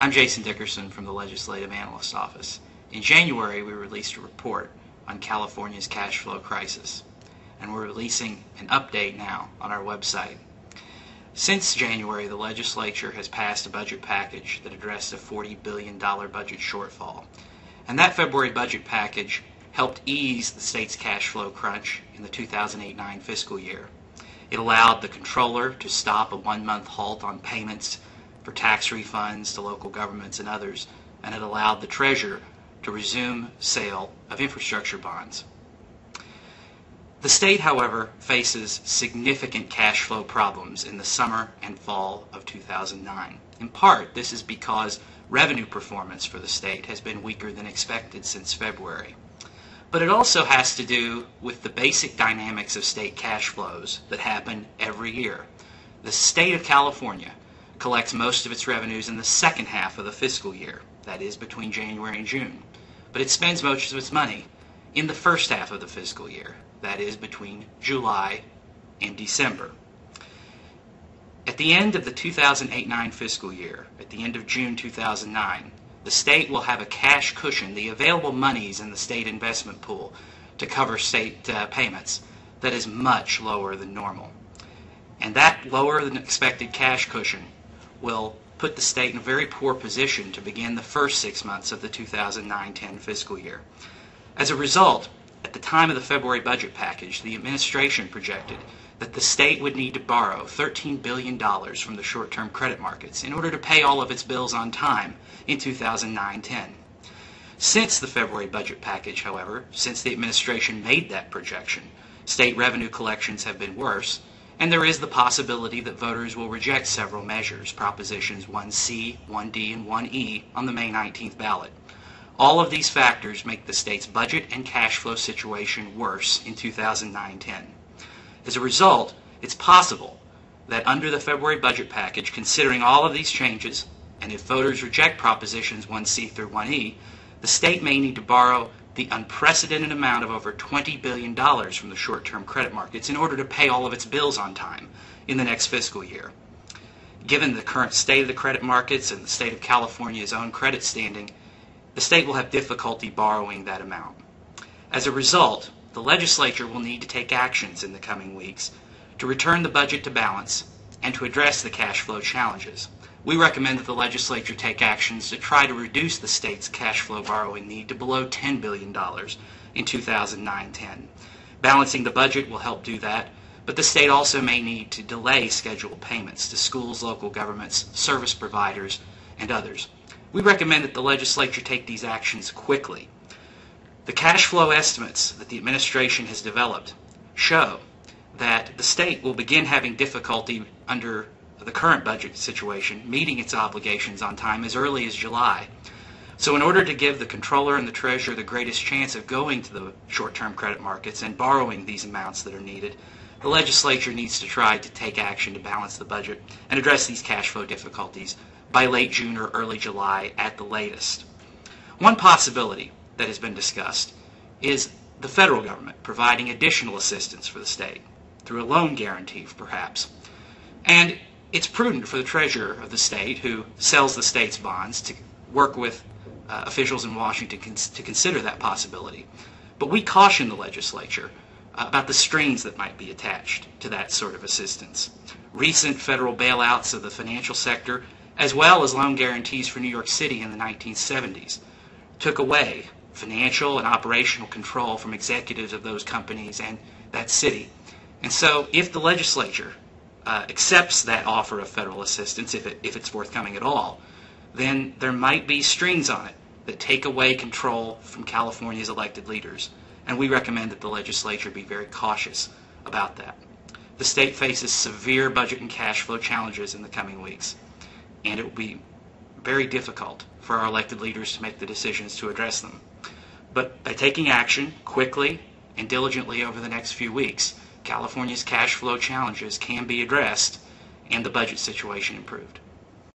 I'm Jason Dickerson from the Legislative Analyst Office. In January, we released a report on California's cash flow crisis, and we're releasing an update now on our website. Since January, the legislature has passed a budget package that addressed a $40 billion budget shortfall. And that February budget package helped ease the state's cash flow crunch in the 2008-09 fiscal year. It allowed the controller to stop a one-month halt on payments for tax refunds to local governments and others, and it allowed the treasurer to resume sale of infrastructure bonds. The state, however, faces significant cash flow problems in the summer and fall of 2009. In part, this is because revenue performance for the state has been weaker than expected since February. But it also has to do with the basic dynamics of state cash flows that happen every year. The state of California collects most of its revenues in the second half of the fiscal year, that is between January and June. But it spends most of its money in the first half of the fiscal year, that is between July and December. At the end of the 2008-09 fiscal year, at the end of June 2009, the state will have a cash cushion, the available monies in the state investment pool to cover state payments, that is much lower than normal. And that lower than expected cash cushion will put the state in a very poor position to begin the first 6 months of the 2009-10 fiscal year. As a result, at the time of the February budget package, the administration projected that the state would need to borrow $13 billion from the short-term credit markets in order to pay all of its bills on time in 2009-10. Since the February budget package, however, since the administration made that projection, state revenue collections have been worse, and there is the possibility that voters will reject several measures, Propositions 1C, 1D, and 1E, on the May 19th ballot. All of these factors make the state's budget and cash flow situation worse in 2009-10. As a result, it's possible that under the February budget package, considering all of these changes, and if voters reject Propositions 1C through 1E, the state may need to borrow the unprecedented amount of over $20 billion from the short-term credit markets in order to pay all of its bills on time in the next fiscal year. Given the current state of the credit markets and the state of California's own credit standing, the state will have difficulty borrowing that amount. As a result, the legislature will need to take actions in the coming weeks to return the budget to balance and to address the cash flow challenges. We recommend that the legislature take actions to try to reduce the state's cash flow borrowing need to below $10 billion in 2009-10. Balancing the budget will help do that, but the state also may need to delay scheduled payments to schools, local governments, service providers, and others. We recommend that the legislature take these actions quickly. The cash flow estimates that the administration has developed show that the state will begin having difficulty under the current budget situation meeting its obligations on time as early as July. So in order to give the controller and the treasurer the greatest chance of going to the short-term credit markets and borrowing these amounts that are needed, the legislature needs to try to take action to balance the budget and address these cash flow difficulties by late June or early July at the latest. One possibility that has been discussed is the federal government providing additional assistance for the state through a loan guarantee, perhaps. And it's prudent for the treasurer of the state, who sells the state's bonds, to work with officials in Washington to consider that possibility. But we caution the legislature about the strings that might be attached to that sort of assistance. Recent federal bailouts of the financial sector, as well as loan guarantees for New York City in the 1970s, took away financial and operational control from executives of those companies and that city. And so if the legislature accepts that offer of federal assistance, if it's forthcoming at all, then there might be strings on it that take away control from California's elected leaders. And we recommend that the legislature be very cautious about that. The state faces severe budget and cash flow challenges in the coming weeks, and it will be very difficult for our elected leaders to make the decisions to address them. But by taking action quickly and diligently over the next few weeks, California's cash flow challenges can be addressed and the budget situation improved.